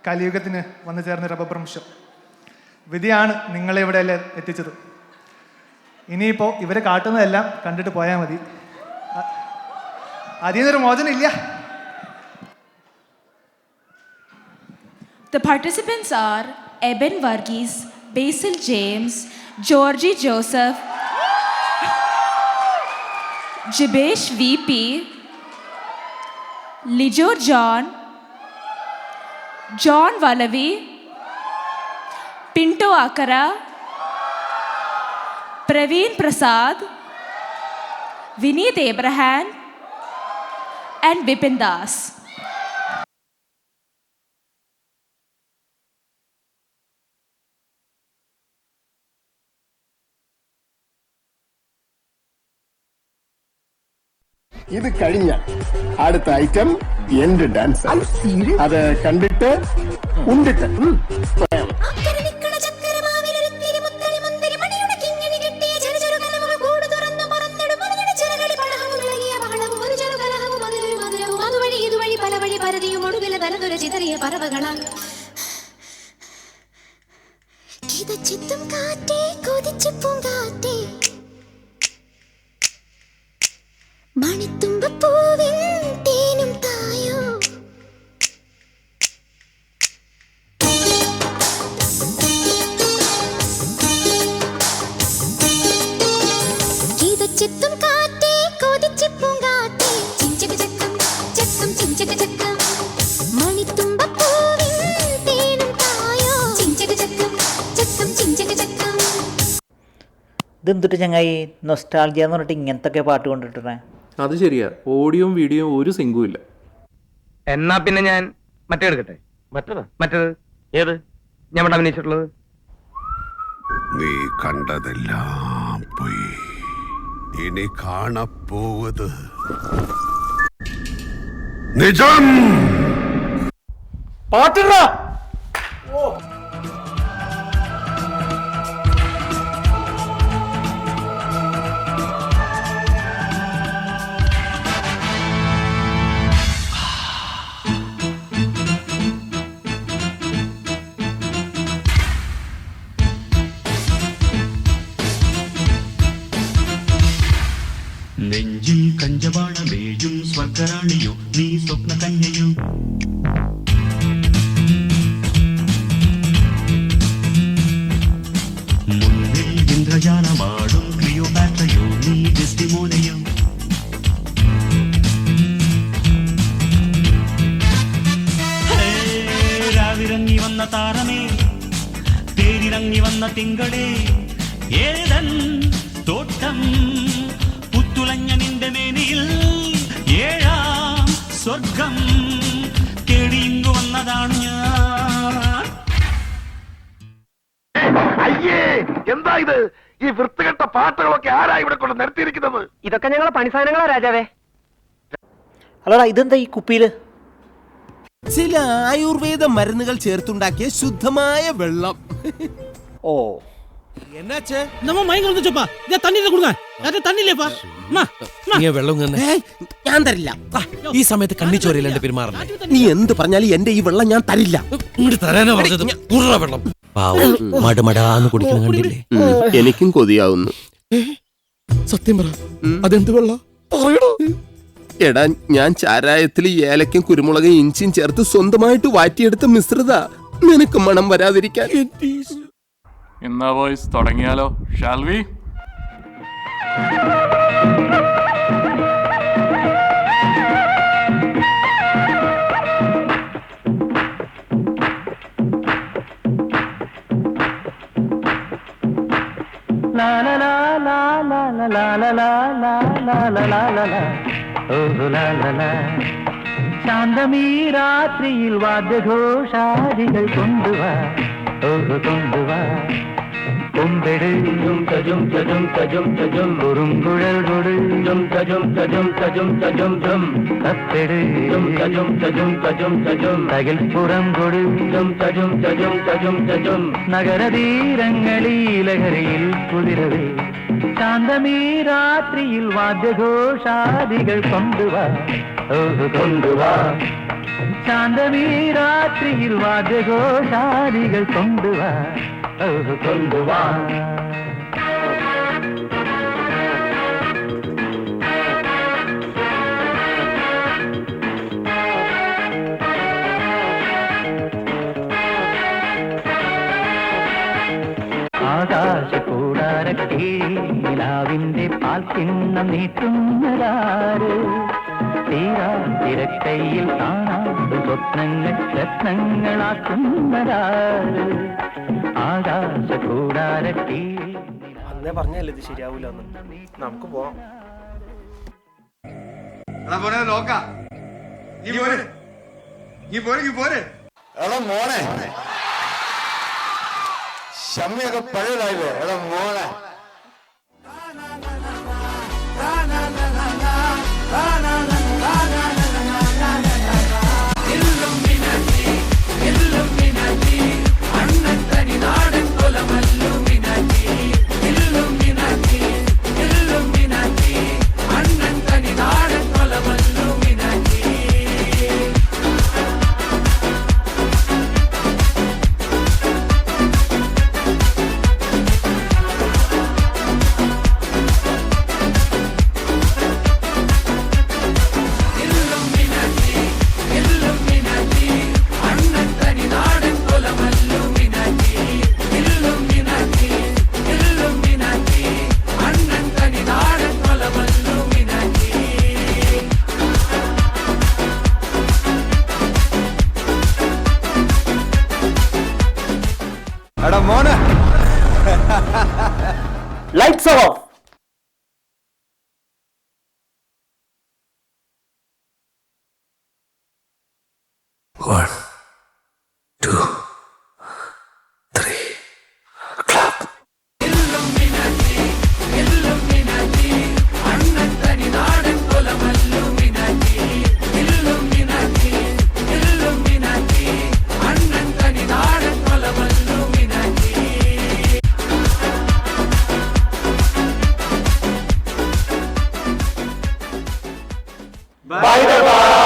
കലിയുഗത്തിന് വന്നു ചേർന്നൊരു അപഭ്രംശം. വിധിയാണ് നിങ്ങളെ ഇവിടെയല്ലേ എത്തിച്ചത്. ഇനിയിപ്പോൾ ഇവരെ കാട്ടുന്നതെല്ലാം കണ്ടിട്ട് പോയാൽ മതി. അതിൽ നിന്നൊരു മോചനം ഇല്ല. The participants are Eben Varghese, Basil James, Georgie Joseph, Jibesh VP, Lijor John, John Valavi, Pinto Akara, Praveen Prasad, Vineet Abraham, and Vipin Das. ഇത് കഴിഞ്ഞ അടുത്ത ഐറ്റം എന്റെ ഡാൻസ്. അത് കണ്ടിട്ട് ഉണ്ടിട്ട് മണിത്തുമ്പൂവിൻ തേനും തായോ ഗീതച്ചിത്തും കാറ്റേ കൊതിച്ചിപ്പും കാറ്റേ ചിഞ്ചക ചക്കം ചക്കം ചിഞ്ചക ചക്കം മണിത്തുമ്പൂവിൻ തേനും തായോ ചിഞ്ചക ചക്കം ചക്കം ചിഞ്ചക ചക്കം. ഇതെന്തിട്ട് ചങ്ങായി നൊസ്റ്റാൾജിയ എന്ന് പറഞ്ഞിട്ട് ഇങ്ങനത്തെ പാട്ട് കൊണ്ടിട്ടേ? അത് ശരിയാ, ഓഡിയോയും വീഡിയോയും ഒരു സിങ്കും ഇല്ല. എന്നാ പിന്നെ ഞാൻ മറ്റേ എടുക്കട്ടെ. മറ്റേത് ഏത് ഞാൻ ഇവിടെ അഭിനയിച്ചിട്ടുള്ളത്? നീ കണ്ടതെല്ലാം പോയി, ഇനി കാണപ്പോവത് നിജം. പാട്ടിട. നെഞ്ചിൽ കഞ്ചപാണമേയും സ്വർഗറാണിയോ നീ സ്വപ്ന കന്യയോ, മുന്നിൽ ഇന്ദ്രജാലമാടും ക്ലിയോപാട്രയോ നീ ഡെസ്റ്റിമോനയോ, രാവിറങ്ങി വന്ന താരമേ തേരിറങ്ങി വന്ന തിങ്കളേ, ഏതൻ തോട്ടം പുത്തുലഞ്ഞ നിന്റെ മേനിയിൽ ഏഴാം സ്വർഗം തേടിയിങ്ങു വന്നതാണ് ഞാൻ. അയ്യേ, എന്താ ഇത്? ഈ വൃത്തികെട്ട പാട്ടുകളൊക്കെ ആരാ ഇവിടെ കൊണ്ട് നിർത്തിയിരിക്കുന്നത്? ഇതൊക്കെ ഞങ്ങളെ പണിസാധനങ്ങളാ രാജാവേ. അല്ലടാ, ഇതെന്താ ഈ കുപ്പിയില്? ചില ആയുർവേദ മരുന്നുകൾ ചേർത്തുണ്ടാക്കിയ ശുദ്ധമായ വെള്ളം. ഓ, എന്നാച്ചേ நம்ம மயங்க வந்துச்சப்பா. இத தண்ணில கொடுங்க. அது தண்ணிலேப்பா. നീ വെള്ളം ഞാൻ തരില്ല. ഈ സമയത്ത് കണ്ണിച്ചോരയിലെ പെരുമാറണം. നീ എന്ത് പറഞ്ഞാലും എന്റെ ഈ വെള്ളം ഞാൻ തരില്ല. ഇങ്ങോട്ട് തരാനാ പറഞ്ഞത്. വെള്ളം മടമടാന്ന് കുടിക്കണം കണ്ടില്ലേ? എനിക്കും കൊതിയാവുന്നു. സത്യം പറ, അതെന്ത് വെള്ളം പറയണോ? എടാ, ഞാൻ ചാരായത്തിൽ ഏലക്കും കുരുമുളകും ഇഞ്ചിയും ചേർത്ത് സ്വന്തമായിട്ട് വാറ്റിയെടുത്ത മിശ്രിത. നിനക്ക് മണം വരാതിരിക്കാൻ. എന്നാ വോയിസ് തുടങ്ങിയാലോ? Shall we? ശാന്തമീ രാത്രിയിൽ വാദ്യഘോഷാദികൾ കൊണ്ടുവാ, കൊണ്ടുവാ കൊമ്പെട് കുറുങ്കുഴൽ കൊട് കത്തെട് തകിൽപ്പുറം കൊട് നഗരതീരങ്ങളീ ലഹരിയിൽ കുതിരവേ ശാന്തമീ രാത്രിയിൽ വാദ്യഘോഷാദികൾ കൊണ്ടുവാ, കൊണ്ടുവാ ശാന്തമീ രാത്രിയിൽ വാദ്യഘോഷാദികൾ കൊണ്ടുവാ കൊണ്ടുവാ ആകാശക്കൂടാരക്കീഴിലാവിന്റെ പാൽക്കിണ്ണം നീട്ടുന്നതാര് തീരാ തിരക്കൈയിൽ കാണാതെ സ്വപ്നങ്ങൾ രത്നങ്ങളാക്കുന്നതാര് ആകാശക്കൂടാരക്കീഴിൽ അന്നേ പറഞ്ഞല്ലേ ഇത് ശരിയാവൂല നമുക്ക് പോവാം. എടാ മോനെ ഷമ്മിയൊക്കെ പഴയതായില്ലേ എടാ മോനെ എടാ മോനെ lights of. One, two, three, clap. Bye bye.